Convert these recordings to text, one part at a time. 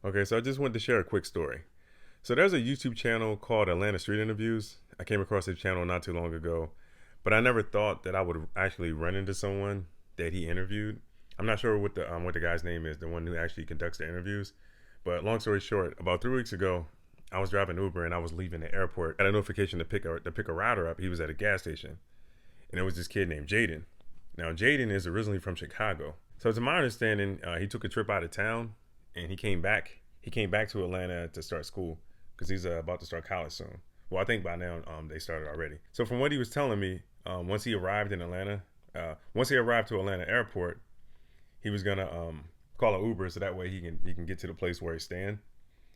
Okay, so I just wanted to share a quick story. So there's a YouTube channel called Atlanta Street Interviews. I came across this channel not too long ago, but I never thought that I would actually run into someone that he interviewed. I'm not sure what the guy's name is, the one who actually conducts the interviews. But long story short, about 3 weeks ago, I was driving Uber and I was leaving the airport. I got a notification to pick a rider up. He was at a gas station, and it was this kid named Jaden. Now Jaden is originally from Chicago, so to my understanding, he took a trip out of town and he came back. He came back to Atlanta to start school because he's about to start college soon. Well, I think by now they started already. So from what he was telling me, once he arrived in Atlanta, once he arrived to Atlanta airport, he was gonna call an Uber so that way he can get to the place where he's staying.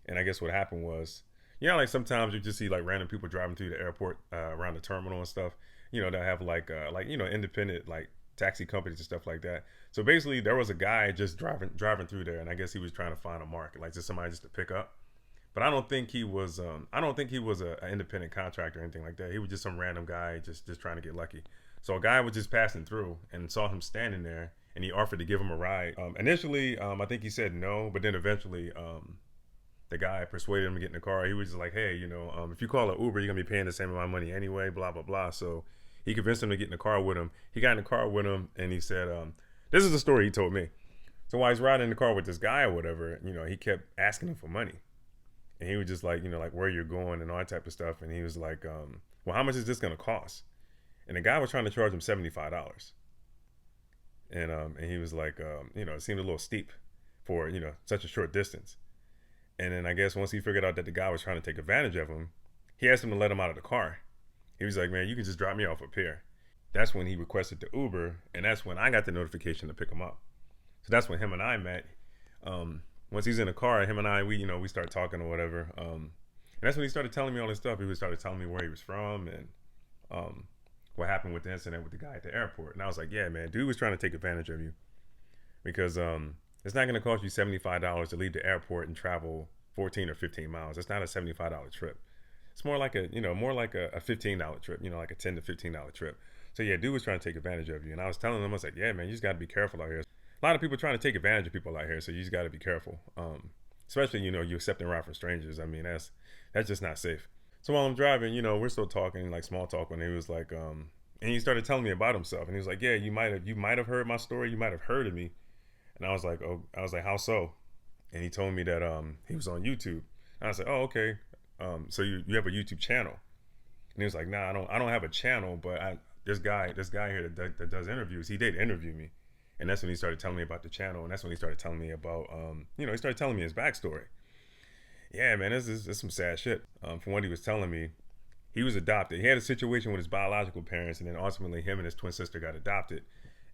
And I guess what happened was, like sometimes you just see like random people driving through the airport around the terminal and stuff. That have independent like taxi companies and stuff like that. So basically, there was a guy just driving through there, and I guess he was trying to find a market, like just somebody just to pick up. But I don't think he was. I don't think he was an independent contractor or anything like that. He was just some random guy just trying to get lucky. So a guy was just passing through and saw him standing there, and he offered to give him a ride. Initially, I think he said no, but then eventually, the guy persuaded him to get in the car. He was just like, hey, if you call an Uber, you're gonna be paying the same amount of money anyway. Blah blah blah. So he convinced him to get in the car with him. He got in the car with him, and he said, "This is the story he told me." So while he's riding in the car with this guy or whatever, he kept asking him for money, and he was just like, like where you're going and all that type of stuff. And he was like, "Well, how much is this gonna cost?" And the guy was trying to charge him $75, and he was like, it seemed a little steep for such a short distance. And then I guess once he figured out that the guy was trying to take advantage of him, he asked him to let him out of the car. He was like, "Man, you can just drop me off up here." That's when he requested the Uber, and that's when I got the notification to pick him up. So that's when him and I met. Once he's in the car, him and I, we started talking or whatever. And that's when he started telling me all this stuff. He started telling me where he was from and um, what happened with the incident with the guy at the airport. And I was like, "Yeah, man, dude was trying to take advantage of you because it's not going to cost you $75 to leave the airport and travel 14 or 15 miles. It's not a $75 trip. It's more like a $15 trip, like a $10 to $15 trip." So yeah, dude was trying to take advantage of you. And I was telling him, I was like, "Yeah, man, you just got to be careful out here. A lot of people trying to take advantage of people out here, so you just got to be careful. Especially, you accepting ride from strangers. I mean, that's just not safe." So while I'm driving, we're still talking, like small talk, when he was like, and he started telling me about himself. And he was like, "Yeah, you might have heard my story. You might have heard of me." And I was like, "How so?" And he told me that he was on YouTube. And I said, "Oh, okay. So you have a YouTube channel?" And he was like, "Nah, I don't have a channel, but this guy here that does interviews, he did interview me." And that's when he started telling me about the channel, and that's when he started telling me about he started telling me his backstory. Yeah, man, this is some sad shit. From what he was telling me, he was adopted. He had a situation with his biological parents, and then ultimately him and his twin sister got adopted.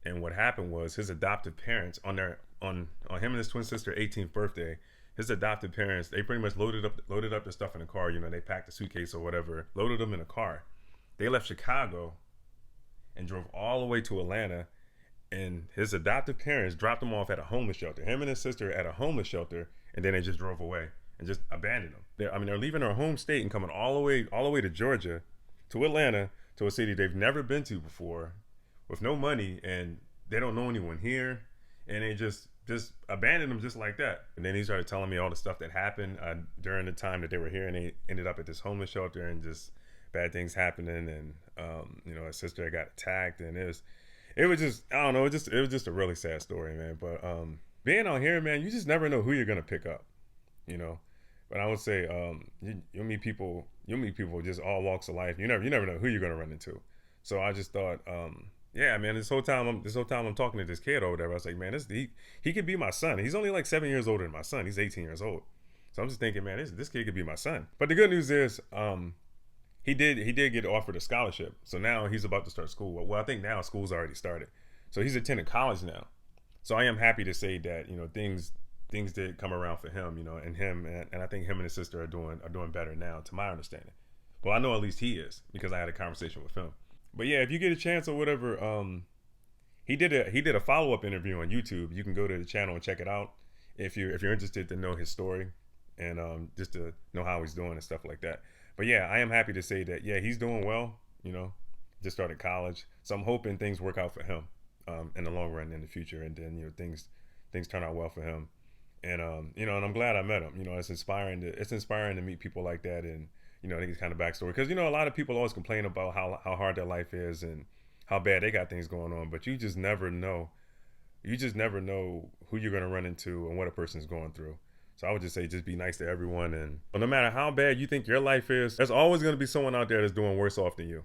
And what happened was his adoptive parents on him and his twin sister 18th birthday, his adoptive parents, they pretty much loaded up the stuff in the car. They packed the suitcase or whatever, loaded them in a car. They left Chicago and drove all the way to Atlanta. And his adoptive parents dropped him off at a homeless shelter. Him and his sister at a homeless shelter, and then they just drove away and just abandoned him. They're leaving their home state and coming all the way to Georgia, to Atlanta, to a city they've never been to before, with no money, and they don't know anyone here, and they just abandoned him just like that. And then he started telling me all the stuff that happened during the time that they were here, and they ended up at this homeless shelter, and just bad things happening, and his sister got attacked, and it was just, I don't know, it was just a really sad story, man. But being on here, man, you just never know who you're gonna pick up, you know. But I would say you'll meet people just all walks of life. You never know who you're gonna run into. So I just thought, yeah, man, this whole time I'm talking to this kid or whatever, I was like, man, he could be my son. He's only like 7 years older than my son. He's 18 years old. So I'm just thinking, man, this kid could be my son. But the good news is, he did get offered a scholarship. So now he's about to start school. Well, I think now school's already started. So he's attending college now. So I am happy to say that things did come around for him, and I think him and his sister are doing better now, to my understanding. Well, I know at least he is because I had a conversation with him. But yeah, if you get a chance or whatever, he did a follow up interview on YouTube. You can go to the channel and check it out if you're interested to know his story and just to know how he's doing and stuff like that. But yeah, I am happy to say that yeah, he's doing well. Just started college, so I'm hoping things work out for him in the long run in the future, and then things turn out well for him. And and I'm glad I met him. It's inspiring to meet people like that, and I think it's kind of backstory because a lot of people always complain about how hard their life is and how bad they got things going on, but you just never know. You just never know who you're gonna run into and what a person's going through. So I would just say, just be nice to everyone, and no matter how bad you think your life is, there's always gonna be someone out there that's doing worse off than you.